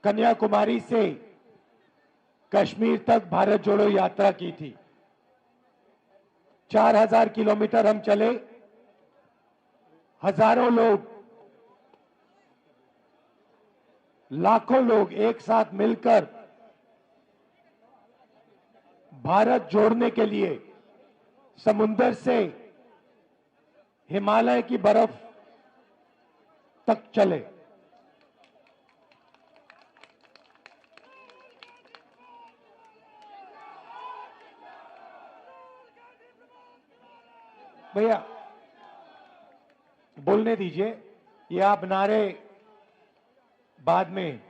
कन्याकुमारी से कश्मीर तक भारत जोड़ो यात्रा की थी। 4000 किलोमीटर हम चले, हजारों लोग, लाखों लोग एक साथ मिलकर भारत जोड़ने के लिए समुंदर से हिमालय की बर्फ तक चले। भैया बोलने दीजिए, ये आप नारे बाद में।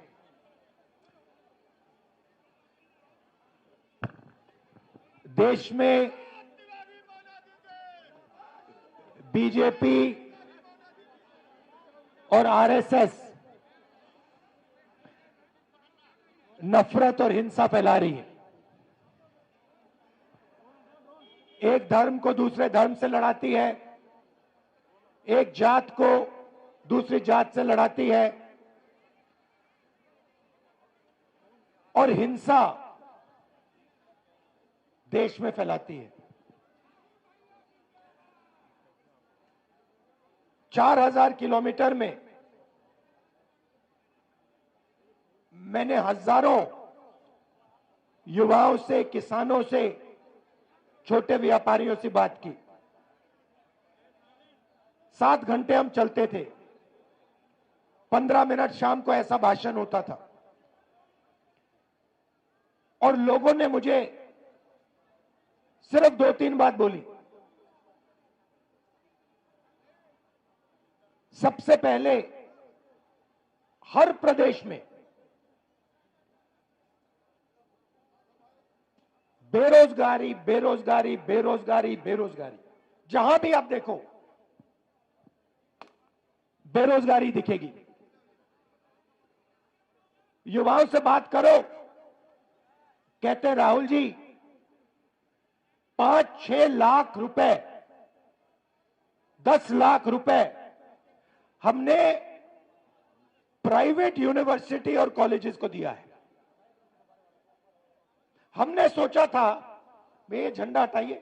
देश में बीजेपी और आरएसएस नफरत और हिंसा फैला रही है। एक धर्म को दूसरे धर्म से लड़ाती है, एक जात को दूसरी जात से लड़ाती है और हिंसा देश में फैलाती है। 4000 किलोमीटर में मैंने हजारों युवाओं से, किसानों से, छोटे व्यापारियों से बात की। 7 घंटे हम चलते थे, 15 मिनट शाम को ऐसा भाषण होता था और लोगों ने मुझे सिर्फ 2-3 बात बोली। सबसे पहले, हर प्रदेश में बेरोजगारी, बेरोजगारी, बेरोजगारी, बेरोजगारी, जहां भी आप देखो बेरोजगारी दिखेगी। युवाओं से बात करो, कहते राहुल जी 5-6 लाख रुपए, 10 लाख रुपए हमने प्राइवेट यूनिवर्सिटी और कॉलेजेस को दिया है। हमने सोचा था, ये झंडा हटाइए,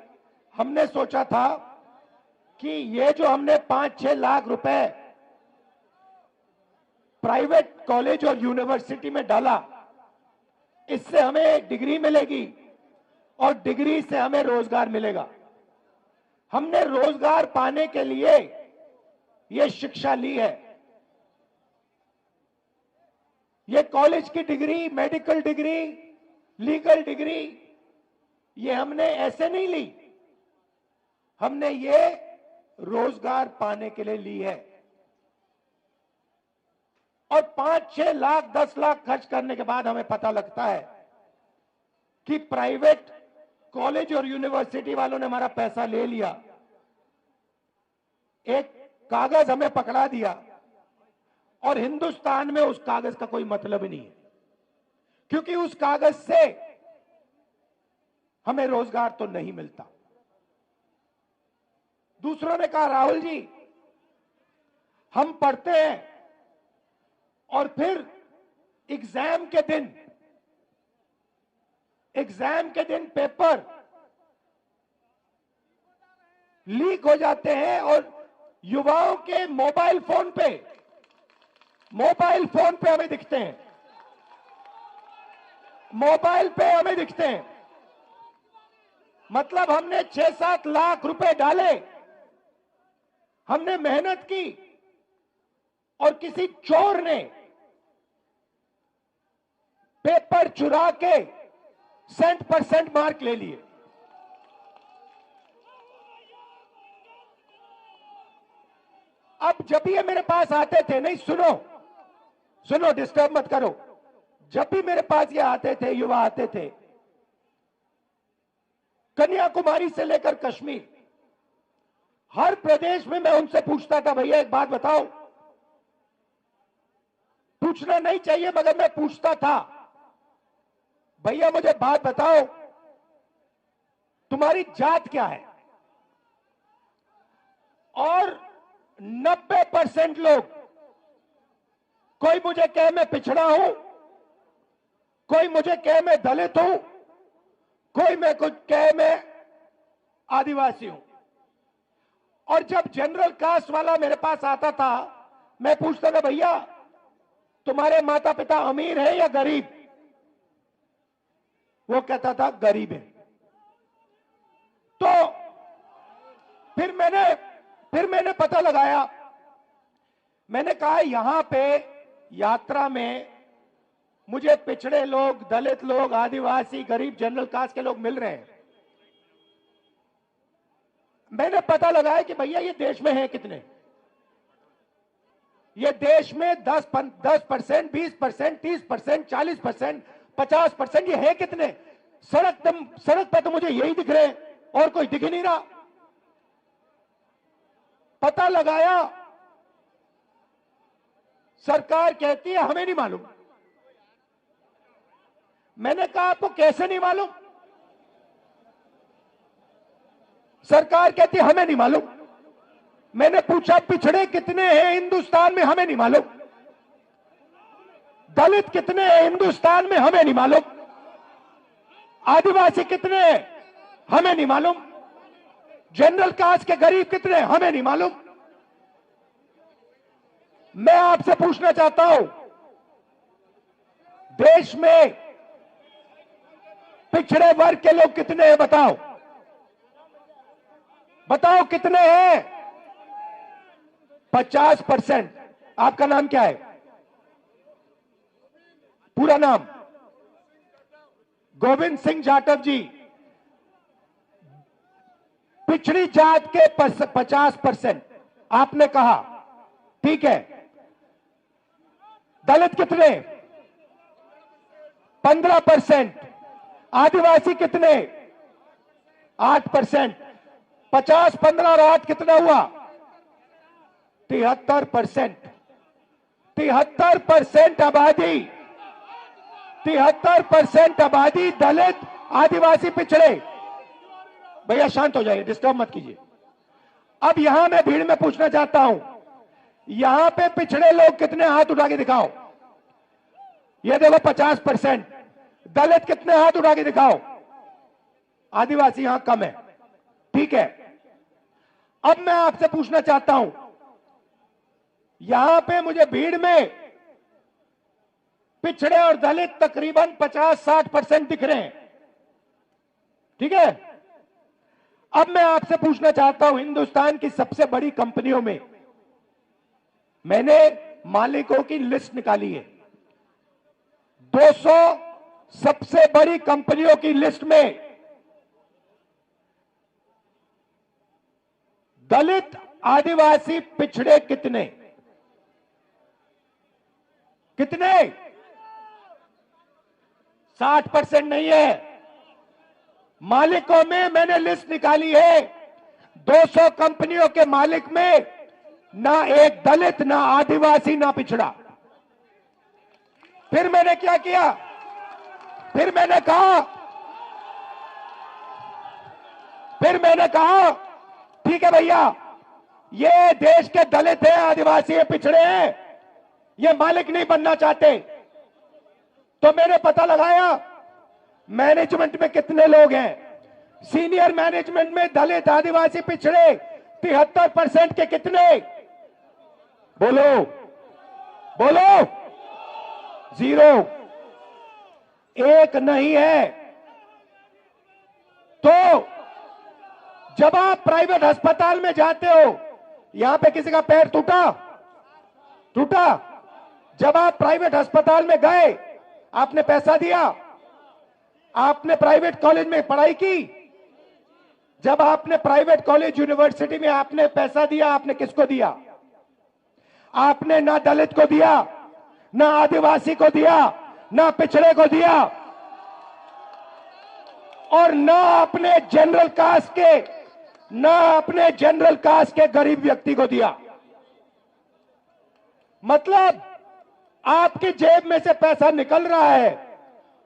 हमने सोचा था कि ये जो हमने 5-6 लाख रुपए प्राइवेट कॉलेज और यूनिवर्सिटी में डाला, इससे हमें एक डिग्री मिलेगी और डिग्री से हमें रोजगार मिलेगा। हमने रोजगार पाने के लिए ये शिक्षा ली है। ये कॉलेज की degree, medical degree, legal degree, ये हमने ऐसे नहीं ली, हमने ये रोजगार पाने के लिए ली है। और 5-6 लाख, 10 लाख खर्च करने के बाद हमें पता लगता है कि प्राइवेट कॉलेज और यूनिवर्सिटी वालों ने हमारा पैसा ले लिया, एक कागज हमें पकड़ा दिया और हिंदुस्तान में उस कागज का कोई मतलब ही नहीं है, क्योंकि उस कागज से हमें रोजगार तो नहीं मिलता। दूसरों ने कहा राहुल जी हम पढ़ते हैं और फिर एग्जाम के दिन पेपर लीक हो जाते हैं और युवाओं के मोबाइल फोन पे हमें दिखते हैं, मोबाइल पे हमें दिखते हैं। मतलब हमने 6-7 लाख रुपए डाले, हमने मेहनत की और किसी चोर ने पेपर चुरा के 100% मार्क ले लिए। अब जब ये मेरे पास आते थे, नहीं सुनो डिस्टर्ब मत करो, जब भी मेरे पास ये आते थे, युवा आते थे, कन्याकुमारी से लेकर कश्मीर, हर प्रदेश में मैं उनसे पूछता था भैया एक बात बताओ, पूछना नहीं चाहिए मगर मैं पूछता था, भैया मुझे बात बताओ तुम्हारी जात क्या है? और 90% लोग, कोई मुझे कहे मैं पिछड़ा हूं, कोई मुझे कहे मैं दलित हूं, कोई मैं कुछ कहे मैं आदिवासी हूं। और जब जनरल कास्ट वाला मेरे पास आता था, मैं पूछता था भैया तुम्हारे माता पिता अमीर है या गरीब? वो कहता था गरीब है। तो फिर मैंने पता लगाया। मैंने कहा यहां पे यात्रा में मुझे पिछड़े लोग, दलित लोग, आदिवासी, गरीब, जनरल कास्ट के लोग मिल रहे हैं। मैंने पता लगाया कि भैया ये देश में है कितने? ये देश में 10%, 20%, 30%, 40%, 50%, ये है कितने? सड़क पे तो मुझे यही दिख रहे हैं और कोई दिख ही नहीं रहा। पता लगाया, सरकार कहती है हमें नहीं मालूम। मैंने कहा आपको कैसे नहीं मालूम? सरकार कहती है हमें नहीं मालूम। मैंने पूछा पिछड़े कितने हैं हिंदुस्तान में? हमें नहीं मालूम। दलित कितने हैं हिंदुस्तान में? हमें नहीं मालूम। आदिवासी कितने हैं? हमें नहीं मालूम। जनरल कास्ट के गरीब कितने हैं? हमें नहीं मालूम। मैं आपसे पूछना चाहता हूं, देश में पिछड़े वर्ग के लोग कितने हैं? बताओ बताओ कितने हैं? 50%। आपका नाम क्या है? पूरा नाम? गोविंद सिंह जाटव जी। पिछड़ी जात के 50% आपने कहा, ठीक है। दलित कितने? 15%। आदिवासी कितने? 8%। 50, 15 और 8 कितना हुआ? 73%। 73% आबादी, 73% आबादी दलित, आदिवासी, पिछड़े। भैया शांत हो जाइए, डिस्टर्ब मत कीजिए। अब यहां मैं भीड़ में पूछना चाहता हूं, यहां पे पिछड़े लोग कितने? हाथ उठा के दिखाओ। ये देखो 50%। दलित कितने? हाथ उठा के दिखाओ। आदिवासी यहां कम है, ठीक है। अब मैं आपसे पूछना चाहता हूं, यहां पे मुझे भीड़ में पिछड़े और दलित तकरीबन 50-60% दिख रहे हैं, ठीक है। अब मैं आपसे पूछना चाहता हूं, हिंदुस्तान की सबसे बड़ी कंपनियों में मैंने मालिकों की लिस्ट निकाली है। 200 सबसे बड़ी कंपनियों की लिस्ट में दलित, आदिवासी, पिछड़े कितने? कितने? 60% नहीं है। मालिकों में मैंने लिस्ट निकाली है, 200 कंपनियों के मालिक में ना एक दलित, ना आदिवासी, ना पिछड़ा। फिर मैंने क्या किया? फिर मैंने कहा ठीक है भैया, ये देश के दलित हैं, आदिवासी हैं, पिछड़े हैं, ये मालिक नहीं बनना चाहते। तो मैंने पता लगाया मैनेजमेंट में कितने लोग हैं। सीनियर मैनेजमेंट में दलित, आदिवासी, पिछड़े 73% के कितने? बोलो बोलो। 0, एक नहीं है। तो जब आप प्राइवेट अस्पताल में जाते हो, यहां पे किसी का पैर टूटा, जब आप प्राइवेट अस्पताल में गए, आपने पैसा दिया, आपने प्राइवेट कॉलेज में पढ़ाई की, जब आपने प्राइवेट कॉलेज, यूनिवर्सिटी में आपने पैसा दिया, आपने किसको दिया? आपने ना दलित को दिया, ना आदिवासी को दिया, ना पिछड़े को दिया, और ना अपने जनरल कास्ट के गरीब व्यक्ति को दिया। मतलब आपकी जेब में से पैसा निकल रहा है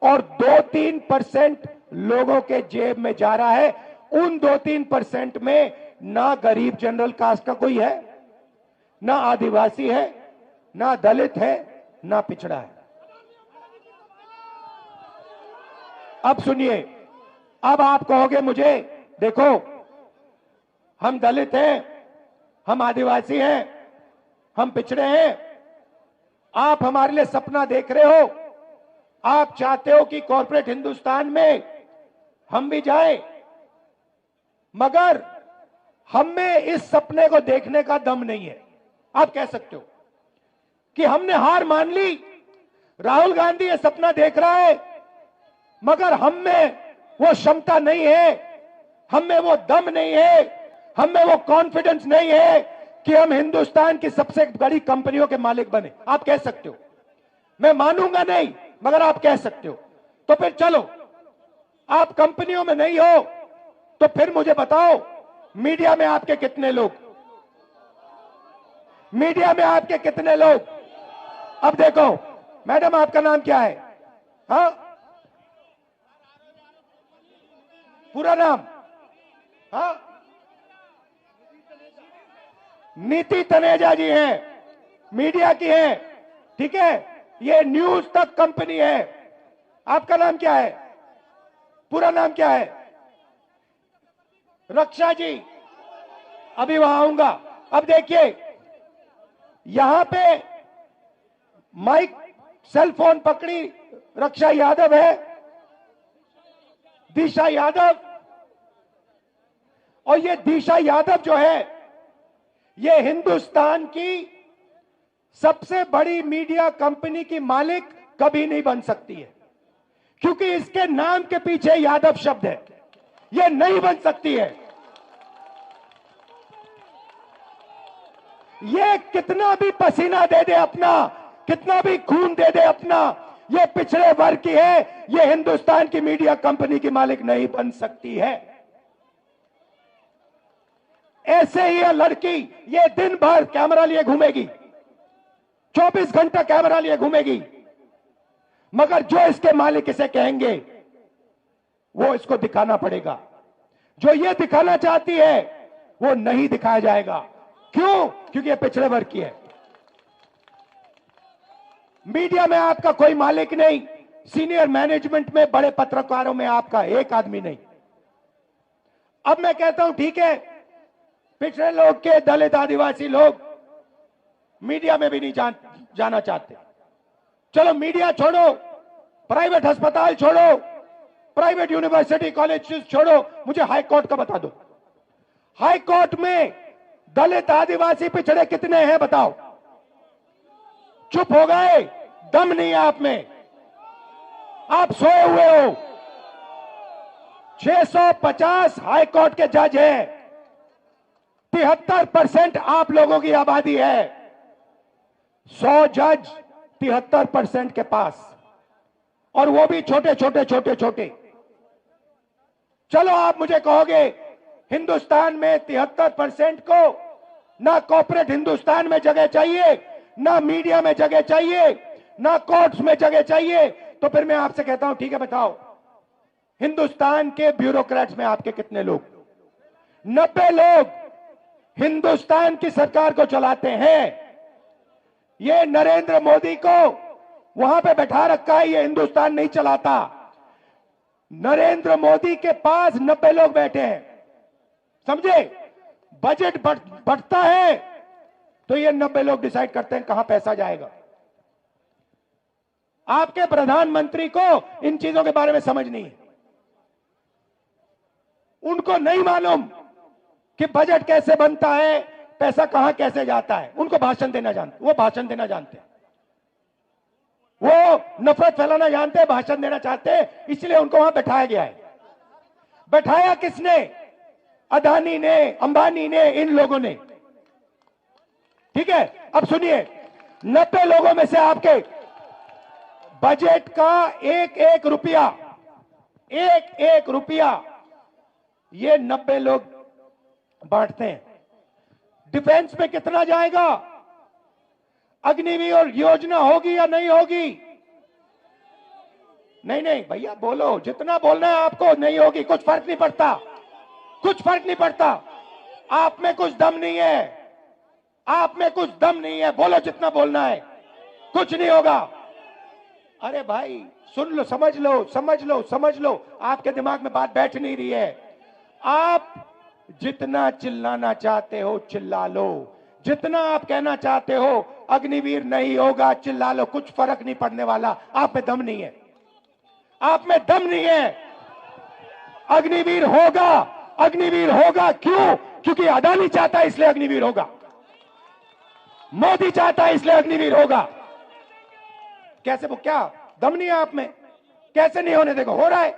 और 2-3% लोगों के जेब में जा रहा है। उन 2-3% में ना गरीब जनरल कास्ट का कोई है, ना आदिवासी है, ना दलित है, ना पिछड़ा है। अब सुनिए, अब आप कहोगे मुझे, देखो हम दलित हैं, हम आदिवासी हैं, हम पिछड़े हैं, आप हमारे लिए सपना देख रहे हो, आप चाहते हो कि कॉर्पोरेट हिंदुस्तान में हम भी जाएं, मगर हम में इस सपने को देखने का दम नहीं है। आप कह सकते हो कि हमने हार मान ली, राहुल गांधी ये सपना देख रहा है, मगर हम में वो क्षमता नहीं है, हम में वो दम नहीं है, हम में वो कॉन्फिडेंस नहीं है कि हम हिंदुस्तान की सबसे बड़ी कंपनियों के मालिक बने। आप कह सकते हो, मैं मानूंगा नहीं, मगर आप कह सकते हो। तो फिर चलो, आप कंपनियों में नहीं हो तो फिर मुझे बताओ, मीडिया में आपके कितने लोग, मीडिया में आपके कितने लोग? अब देखो मैडम, आपका नाम क्या है? हाँ, पूरा नाम? हाँ, नीति तनेजा जी हैं, मीडिया की हैं, ठीक है, ये न्यूज तक कंपनी है। आपका नाम क्या है? पूरा नाम क्या है? रक्षा जी, अभी वहां आऊंगा। अब देखिए, यहां पे माइक सेल फोन पकड़ी रक्षा यादव है, दिशा यादव, और ये दिशा यादव जो है, ये हिंदुस्तान की सबसे बड़ी मीडिया कंपनी की मालिक कभी नहीं बन सकती है, क्योंकि इसके नाम के पीछे यादव शब्द है। ये नहीं बन सकती है। ये कितना भी पसीना दे दे अपना, कितना भी खून दे दे अपना, ये पिछड़े वर्ग की है, ये हिंदुस्तान की मीडिया कंपनी की मालिक नहीं बन सकती है। ऐसे ही यह लड़की, ये दिन भर कैमरा लिए घूमेगी, 24 घंटा कैमरा लिए घूमेगी, मगर जो इसके मालिक इसे कहेंगे वो इसको दिखाना पड़ेगा। जो ये दिखाना चाहती है वो नहीं दिखाया जाएगा। क्यों? क्योंकि ये पिछड़े वर्ग की है। मीडिया में आपका कोई मालिक नहीं, सीनियर मैनेजमेंट में, बड़े पत्रकारों में आपका एक आदमी नहीं। अब मैं कहता हूं ठीक है, पिछड़े लोग के, दलित आदिवासी लोग मीडिया में भी नहीं जाना चाहते। चलो मीडिया छोड़ो, प्राइवेट अस्पताल छोड़ो, प्राइवेट यूनिवर्सिटी कॉलेज छोड़ो, मुझे हाई कोर्ट का बता दो। हाई कोर्ट में दलित आदिवासी पिछड़े कितने हैं बताओ? चुप हो गए, दम नहीं है आप में, आप सोए हुए हो। 650 हाई कोर्ट के जज हैं, 73% आप लोगों की आबादी है, 100 जज 73% के पास, और वो भी छोटे छोटे। चलो आप मुझे कहोगे हिंदुस्तान में 73% को ना कॉर्पोरेट हिंदुस्तान में जगह चाहिए, ना मीडिया में जगह चाहिए, ना कोर्ट्स में जगह चाहिए, तो फिर मैं आपसे कहता हूं ठीक है, बताओ हिंदुस्तान के ब्यूरोक्रेट्स में आपके कितने लोग? 90 लोग हिंदुस्तान की सरकार को चलाते हैं। ये नरेंद्र मोदी को वहां पे बैठा रखा है, ये हिंदुस्तान नहीं चलाता। नरेंद्र मोदी के पास 90 लोग बैठे हैं, समझे? बजट बढ़ता है तो ये 90 लोग डिसाइड करते हैं कहां पैसा जाएगा। आपके प्रधानमंत्री को इन चीजों के बारे में समझ नहीं है, उनको नहीं मालूम कि बजट कैसे बनता है, पैसा कहां कैसे जाता है। उनको भाषण देना जानते, वो भाषण देना जानते हैं, वो नफरत फैलाना जानते हैं, भाषण देना चाहते हैं, इसलिए उनको वहां बैठाया गया है। बैठाया किसने? अदानी ने, अंबानी ने, इन लोगों ने। ठीक है, अब सुनिए, 90 लोगों में से आपके बजट का एक एक रुपया ये 90 लोग बांटते हैं। डिफेंस में कितना जाएगा? अग्निवीर योजना होगी या नहीं होगी? नहीं भैया बोलो, जितना बोलना है आपको। नहीं होगी, कुछ फर्क नहीं पड़ता, कुछ फर्क नहीं पड़ता। आप में कुछ दम नहीं है, आप में कुछ दम नहीं है, बोलो जितना बोलना है, कुछ नहीं होगा। अरे भाई सुन लो, समझ लो, समझ लो, समझ लो, आपके दिमाग में बात बैठ नहीं रही है। आप जितना चिल्लाना चाहते हो चिल्ला लो, जितना आप कहना चाहते हो अग्निवीर नहीं होगा चिल्ला लो, कुछ फर्क नहीं पड़ने वाला। आप में दम नहीं है, आप में दम नहीं है। अग्निवीर होगा, अग्निवीर होगा। क्यों? क्योंकि अदानी चाहता है इसलिए अग्निवीर होगा, मोदी चाहता है इसलिए अग्निवीर होगा। कैसे? वो क्या दम नहीं है आप में? कैसे नहीं होने? देखो हो रहा है।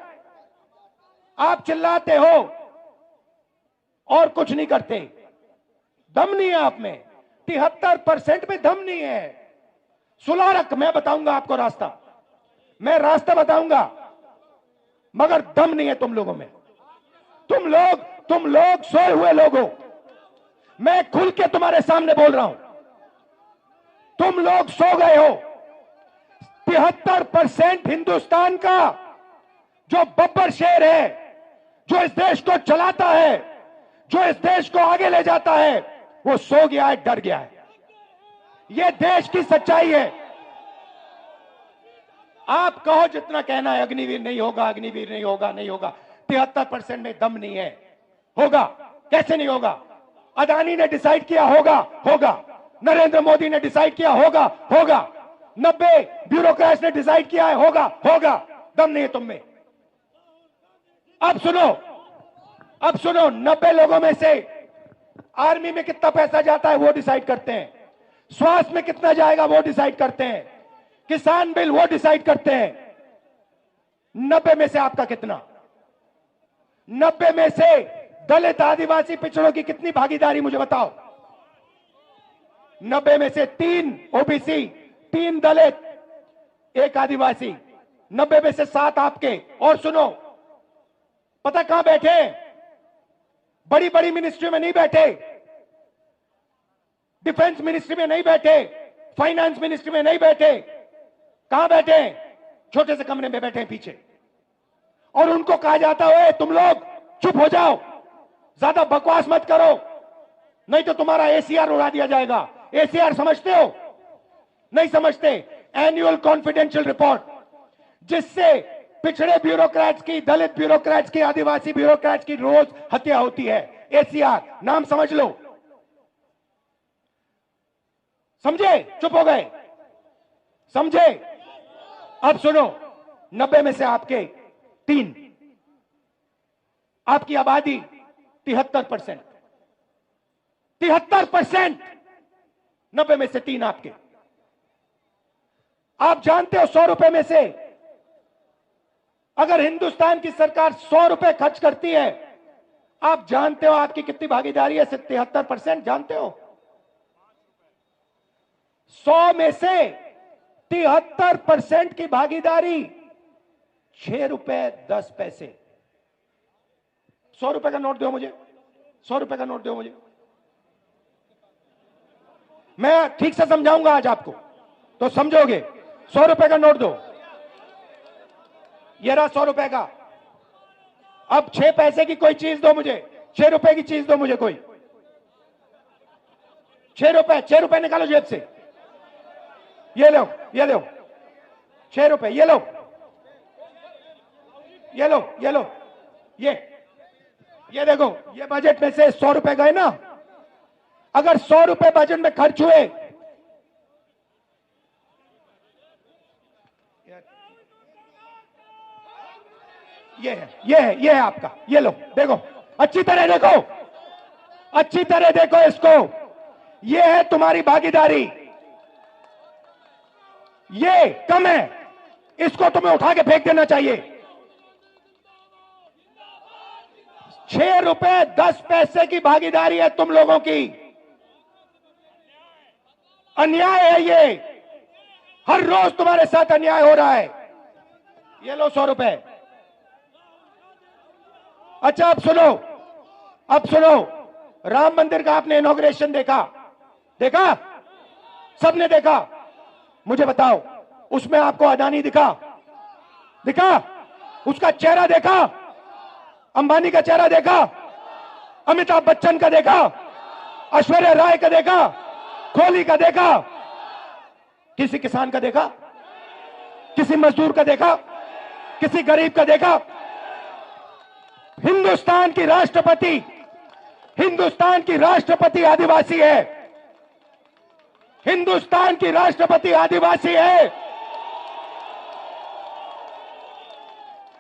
आप चिल्लाते हो और कुछ नहीं करते, दम नहीं है आप में। 73% में दम नहीं है। सुलह रख, मैं बताऊंगा आपको रास्ता, मैं रास्ता बताऊंगा, मगर दम नहीं है तुम लोगों में। तुम लोग सोए हुए लोग हो। मैं खुल के तुम्हारे सामने बोल रहा हूं, तुम लोग सो गए हो। 73% हिंदुस्तान का जो बब्बर शेर है, जो इस देश को चलाता है, जो इस देश को आगे ले जाता है, वो सो गया है, डर गया है। ये देश की सच्चाई है। आप कहो जितना कहना है अग्निवीर नहीं होगा, अग्निवीर नहीं होगा, नहीं होगा। 73% में दम नहीं है। होगा। कैसे नहीं होगा? अदानी ने डिसाइड किया होगा, होगा। नरेंद्र मोदी ने डिसाइड किया होगा, होगा। 90 ब्यूरोक्रेट्स ने डिसाइड किया है, होगा, होगा। दम नहीं है तुम में। अब सुनो, अब सुनो, 90 लोगों में से आर्मी में कितना पैसा जाता है वो डिसाइड करते हैं, स्वास्थ्य में कितना जाएगा वो डिसाइड करते हैं, किसान बिल वो डिसाइड करते हैं। 90 में से आपका कितना? 90 में से दलित आदिवासी पिछड़ों की कितनी भागीदारी मुझे बताओ? 90 में से 3 ओबीसी, 3 दलित, 1 आदिवासी, 90 में से 7 आपके। और सुनो, पता कहां बैठे? बड़ी बड़ी मिनिस्ट्री में नहीं बैठे, डिफेंस मिनिस्ट्री में नहीं बैठे, फाइनेंस मिनिस्ट्री में नहीं बैठे। कहां बैठे? छोटे से कमरे में बैठे हैं पीछे। और उनको कहा जाता है तुम लोग चुप हो जाओ, ज्यादा बकवास मत करो, नहीं तो तुम्हारा एसीआर उड़ा दिया जाएगा। एसीआर समझते हो? नहीं समझते। एनुअल कॉन्फिडेंशियल रिपोर्ट, जिससे पिछड़े ब्यूरोक्रेट्स की, दलित ब्यूरोक्रेट्स की, आदिवासी ब्यूरोक्रेट्स की रोज हत्या होती है। एसीआर नाम समझ लो। समझे? चुप हो गए? समझे? अब सुनो, 90 में से आपके 3, आपकी आबादी 73%, 73%, 90 में से 3 आपके। आप जानते हो 100 रुपए में से अगर हिंदुस्तान की सरकार 100 रुपए खर्च करती है, आप जानते हो आपकी कितनी भागीदारी है? 73%। जानते हो? 100 में से 73% की भागीदारी 6 रुपए 10 पैसे। 100 रुपए का नोट दो मुझे, 100 रुपए का नोट दो मुझे। मैं ठीक से समझाऊंगा आज आपको तो समझोगे। 100 रुपए का नोट दो, ये रहा 100 रुपए का। अब 6 पैसे की कोई चीज दो मुझे, 6 रुपए की चीज दो मुझे कोई। 6 रुपए निकालो जेब से। ये लो, ये लो 6 रुपए, ये लो, ये लो, ये लो, ये देखो, ये बजट में से 100 रुपए गए ना। अगर 100 रुपए बजट में खर्च हुए, ये है आपका। ये लो, देखो, अच्छी तरह देखो, अच्छी तरह देखो इसको। ये है तुम्हारी भागीदारी। ये कम है, इसको तुम्हें उठा के फेंक देना चाहिए। 6 रुपए 10 पैसे की भागीदारी है तुम लोगों की। अन्याय है ये। हर रोज तुम्हारे साथ अन्याय हो रहा है। ये लो 100 रुपए। अच्छा अब सुनो, अब सुनो, राम मंदिर का आपने इनॉग्रेशन देखा? देखा? सबने देखा? मुझे बताओ, उसमें आपको अदानी दिखा? दिखा? उसका चेहरा देखा? अंबानी का चेहरा देखा? अमिताभ बच्चन का देखा? ऐश्वर्या राय का देखा? कोहली का देखा? किसी किसान का देखा? किसी मजदूर का देखा? किसी गरीब का देखा? हिंदुस्तान की राष्ट्रपति आदिवासी है। हिंदुस्तान की राष्ट्रपति आदिवासी है।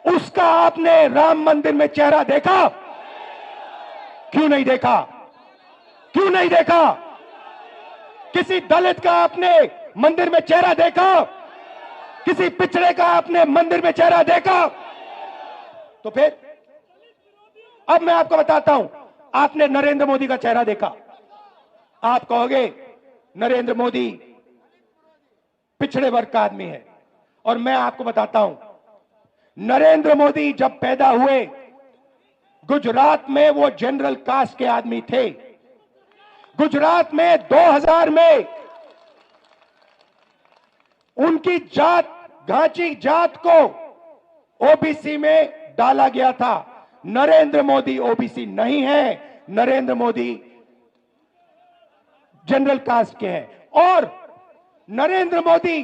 उसका आपने राम मंदिर में चेहरा देखा? क्यों नहीं देखा? क्यों नहीं देखा? किसी दलित का आपने मंदिर में चेहरा देखा? किसी पिछड़े का आपने मंदिर में चेहरा देखा? तो फिर अब मैं आपको बताता हूं, आपने नरेंद्र मोदी का चेहरा देखा। आप कहोगे नरेंद्र मोदी पिछड़े वर्ग का आदमी है, और मैं आपको बताता हूं, नरेंद्र मोदी जब पैदा हुए गुजरात में वो जनरल कास्ट के आदमी थे। गुजरात में 2000 में उनकी जात, घांची जात को ओबीसी में डाला गया था। नरेंद्र मोदी ओबीसी नहीं है, नरेंद्र मोदी जनरल कास्ट के हैं, और नरेंद्र मोदी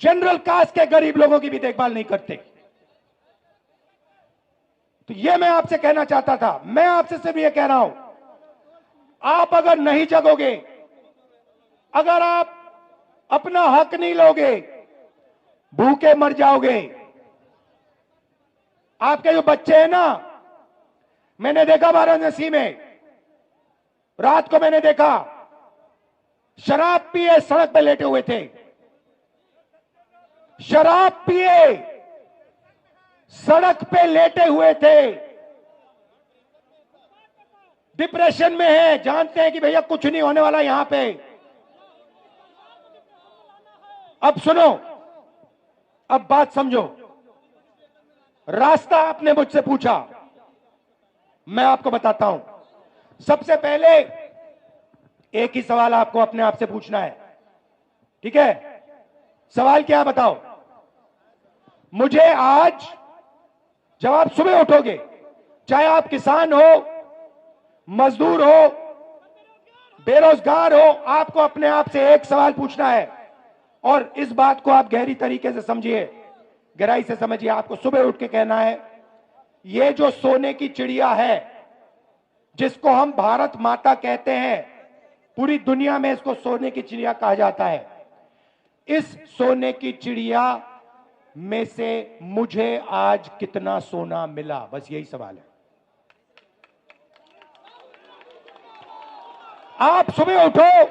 जनरल कास्ट के गरीब लोगों की भी देखभाल नहीं करते। तो यह मैं आपसे कहना चाहता था। मैं आपसे सिर्फ यह कह रहा हूं, आप अगर नहीं जगोगे, अगर आप अपना हक नहीं लोगे, भूखे मर जाओगे। आपके जो बच्चे हैं ना, मैंने देखा वाराणसी में, रात को मैंने देखा शराब पिए सड़क पे लेटे हुए थे। शराब पिए सड़क पे लेटे हुए थे। डिप्रेशन में है, जानते हैं कि भैया कुछ नहीं होने वाला यहां पे। अब सुनो, अब बात समझो। रास्ता आपने मुझसे पूछा, मैं आपको बताता हूं। सबसे पहले एक ही सवाल आपको अपने आप से पूछना है, ठीक है? सवाल क्या बताओ? मुझे आज, जब आप सुबह उठोगे, चाहे आप किसान हो, मजदूर हो, बेरोजगार हो, आपको अपने आप से एक सवाल पूछना है, और इस बात को आप गहरी तरीके से समझिए, गहराई से समझिए। आपको सुबह उठ के कहना है, ये जो सोने की चिड़िया है, जिसको हम भारत माता कहते हैं, पूरी दुनिया में इसको सोने की चिड़िया कहा जाता है, इस सोने की चिड़िया में से मुझे आज कितना सोना मिला? बस यही सवाल है। आप सुबह उठो,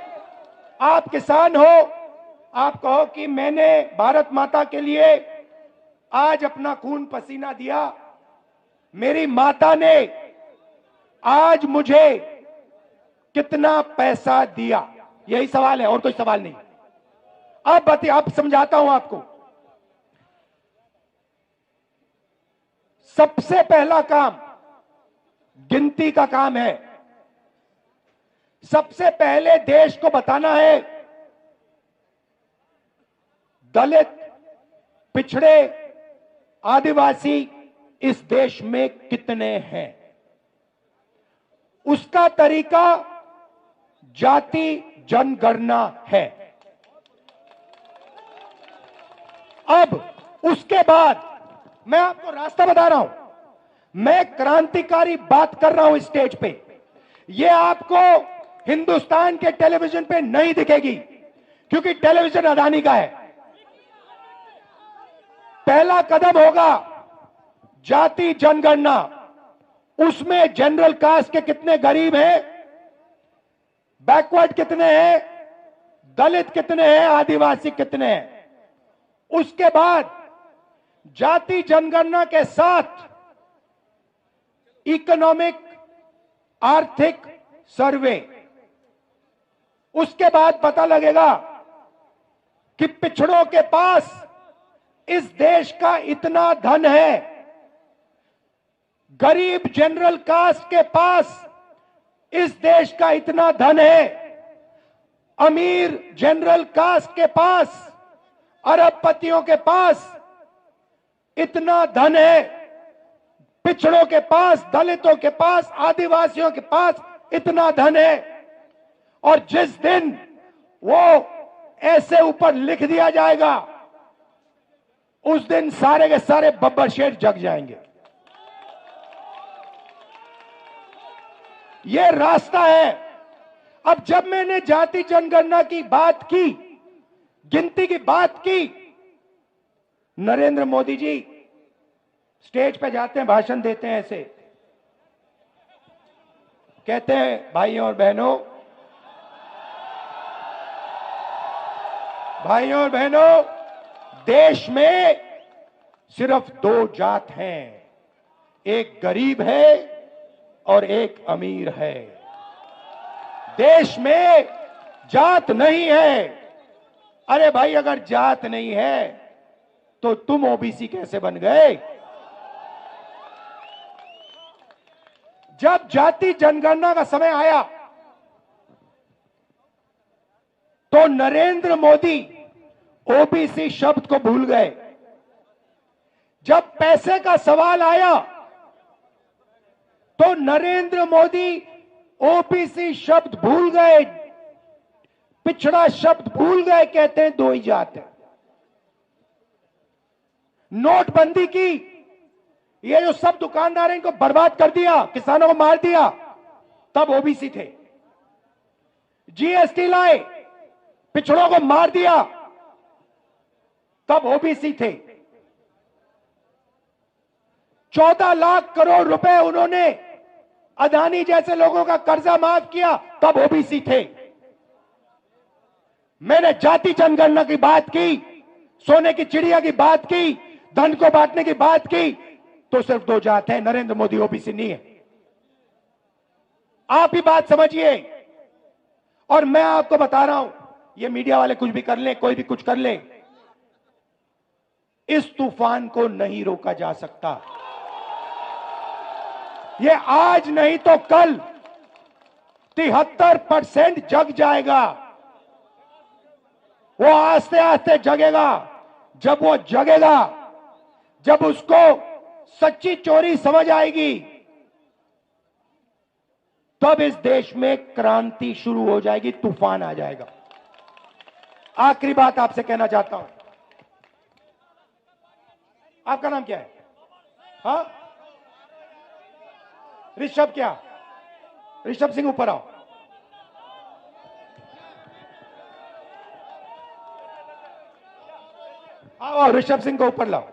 आप किसान हो, आप कहो कि मैंने भारत माता के लिए आज अपना खून पसीना दिया, मेरी माता ने आज मुझे कितना पैसा दिया? यही सवाल है, और कोई सवाल नहीं। अब समझाता हूं आपको। सबसे पहला काम गिनती का काम है। सबसे पहले देश को बताना है दलित, पिछड़े, आदिवासी इस देश में कितने हैं। उसका तरीका जाति जनगणना है। अब उसके बाद मैं आपको रास्ता बता रहा हूं। मैं क्रांतिकारी बात कर रहा हूं स्टेज पे। ये आपको हिंदुस्तान के टेलीविजन पे नहीं दिखेगी, क्योंकि टेलीविजन अदानी का है। पहला कदम होगा जाति जनगणना। उसमें जनरल कास्ट के कितने गरीब हैं, बैकवर्ड कितने हैं, दलित कितने हैं, आदिवासी कितने हैं। उसके बाद जाति जनगणना के साथ इकोनॉमिक, आर्थिक सर्वे। उसके बाद पता लगेगा कि पिछड़ों के पास इस देश का इतना धन है, गरीब जनरल कास्ट के पास इस देश का इतना धन है, अमीर जनरल कास्ट के पास, अरबपतियों के पास इतना धन है, पिछड़ों के पास, दलितों के पास, आदिवासियों के पास इतना धन है। और जिस दिन वो ऐसे ऊपर लिख दिया जाएगा, उस दिन सारे के सारे बब्बर शेर जग जाएंगे। यह रास्ता है। अब जब मैंने जाति जनगणना की बात की, गिनती की बात की, नरेंद्र मोदी जी स्टेज पे जाते हैं, भाषण देते हैं, ऐसे कहते हैं, भाइयों और बहनों, भाइयों और बहनों, देश में सिर्फ दो जात हैं, एक गरीब है और एक अमीर है। देश में जात नहीं है। अरे भाई, अगर जात नहीं है तो तुम ओबीसी कैसे बन गए? जब जाति जनगणना का समय आया तो नरेंद्र मोदी ओबीसी शब्द को भूल गए। जब पैसे का सवाल आया तो नरेंद्र मोदी ओबीसी शब्द भूल गए, पिछड़ा शब्द भूल गए, कहते हैं दो ही जात है। नोटबंदी की, ये जो सब दुकानदार हैं, इनको बर्बाद कर दिया, किसानों को मार दिया, तब ओबीसी थे। जीएसटी लाए, पिछड़ों को मार दिया, तब ओबीसी थे। 14 लाख करोड़ रुपए उन्होंने अदानी जैसे लोगों का कर्जा माफ किया, तब ओबीसी थे। मैंने जाति जनगणना की बात की, सोने की चिड़िया की बात की, धन को बांटने की बात की, तो सिर्फ दो जात है, नरेंद्र मोदी ओबीसी नहीं है। आप ही बात समझिए। और मैं आपको बता रहा हूं, ये मीडिया वाले कुछ भी कर लें, कोई भी कुछ कर ले, इस तूफान को नहीं रोका जा सकता। ये आज नहीं तो कल 73% जग जाएगा। वो आस्ते आस्ते जगेगा। जब वो जगेगा, जब उसको सच्ची चोरी समझ आएगी, तब इस देश में क्रांति शुरू हो जाएगी, तूफान आ जाएगा। आखिरी बात आपसे कहना चाहता हूं। आपका नाम क्या है? हाँ, ऋषभ। क्या ऋषभ सिंह, ऊपर आओ। आओ, ऋषभ सिंह को ऊपर लाओ।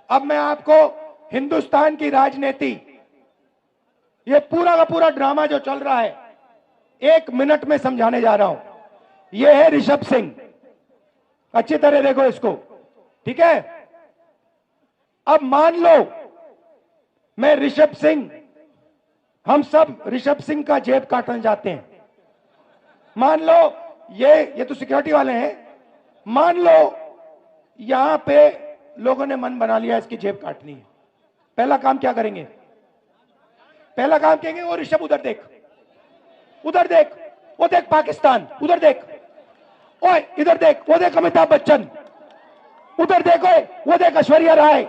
अब मैं आपको हिंदुस्तान की राजनीति, ये पूरा का पूरा ड्रामा जो चल रहा है, 1 मिनट में समझाने जा रहा हूं। ये है ऋषभ सिंह, अच्छी तरह देखो इसको, ठीक है? अब मान लो मैं ऋषभ सिंह, हम सब ऋषभ सिंह का जेब काटना चाहते हैं। मान लो ये तो सिक्योरिटी वाले हैं। मान लो यहां पे लोगों ने मन बना लिया इसकी जेब काटनी है। पहला काम क्या करेंगे? पहला काम कहेंगे, वो ऋषभ उधर देख, उधर देख, वो देख पाकिस्तान, उधर देख, ओए इधर देख, वो देख अमिताभ बच्चन, उधर देख, ओए वो देख ऐश्वर्या राय,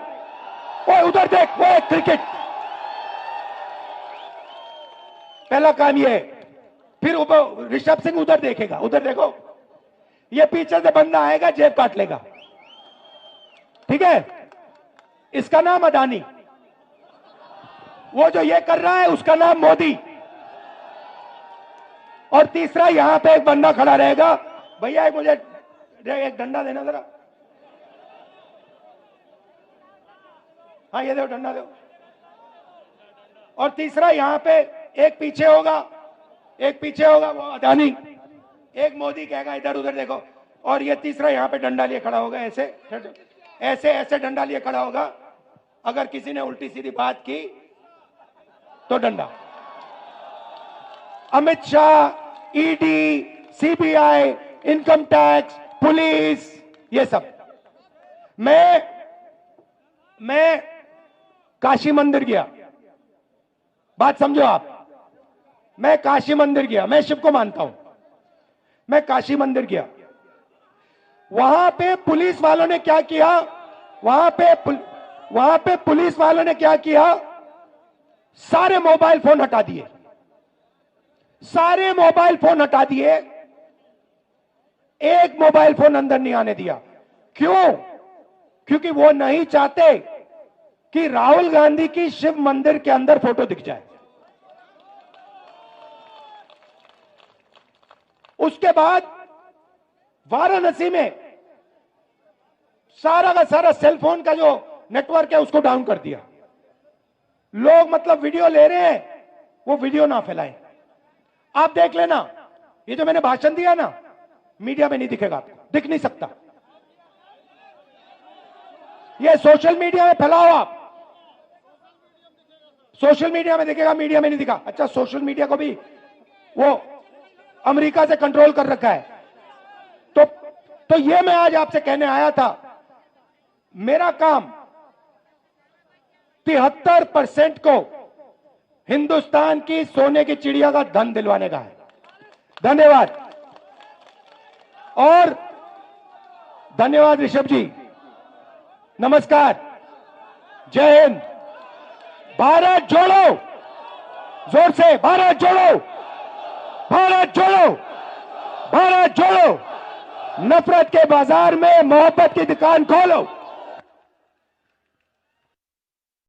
ओए उधर देख, वो एक क्रिकेट। पहला काम ये है। फिर ऋषभ सिंह उधर देखेगा, उधर देखो, ये पीछे से बंदा आएगा, जेब काट लेगा, ठीक है? इसका नाम अदानी। वो जो ये कर रहा है उसका नाम मोदी। और तीसरा यहां पे एक बंदा खड़ा रहेगा, भैया एक मुझे एक डंडा देना जरा। हाँ ये दो, डंडा दो। और तीसरा यहां पे एक पीछे होगा, एक पीछे होगा, वो अदानी। एक मोदी कहेगा इधर उधर देखो। और ये तीसरा यहां पे डंडा लिए खड़ा होगा, ऐसे ऐसे ऐसे डंडा लिए खड़ा होगा। अगर किसी ने उल्टी सीधी बात की तो डंडा। Amit Shah, ED, CBI, income tax, police, ये सब। मैं काशी मंदिर गया, बात समझो आप। मैं काशी मंदिर गया, मैं शिव को मानता हूं। मैं काशी मंदिर गया, वहां पे पुलिस वालों ने क्या किया? वहां पे पुलिस वालों ने क्या किया? सारे मोबाइल फोन हटा दिए, सारे मोबाइल फोन हटा दिए। एक मोबाइल फोन अंदर नहीं आने दिया। क्यों? क्योंकि वो नहीं चाहते कि राहुल गांधी की शिव मंदिर के अंदर फोटो दिख जाए। उसके बाद वाराणसी में सारा का सारा सेलफोन का जो नेटवर्क है उसको डाउन कर दिया। लोग मतलब वीडियो ले रहे हैं, वो वीडियो ना फैलाएं। आप देख लेना, ये जो मैंने भाषण दिया ना, मीडिया में नहीं दिखेगा, आपको दिख नहीं सकता। ये सोशल मीडिया में फैलाओ आप, सोशल मीडिया में दिखेगा, मीडिया में नहीं दिखा। अच्छा, सोशल मीडिया को भी वो अमेरिका से कंट्रोल कर रखा है। तो ये मैं आज आपसे कहने आया था, मेरा काम 73% को हिंदुस्तान की सोने की चिड़िया का धन दिलवाने का है। धन्यवाद। और धन्यवाद ऋषभ जी, नमस्कार, जय हिंद, भारत जोड़ो, जोर से भारत जोड़ो, भारत जोड़ो, भारत जोड़ो। नफरत के बाजार में मोहब्बत की दुकान खोलो।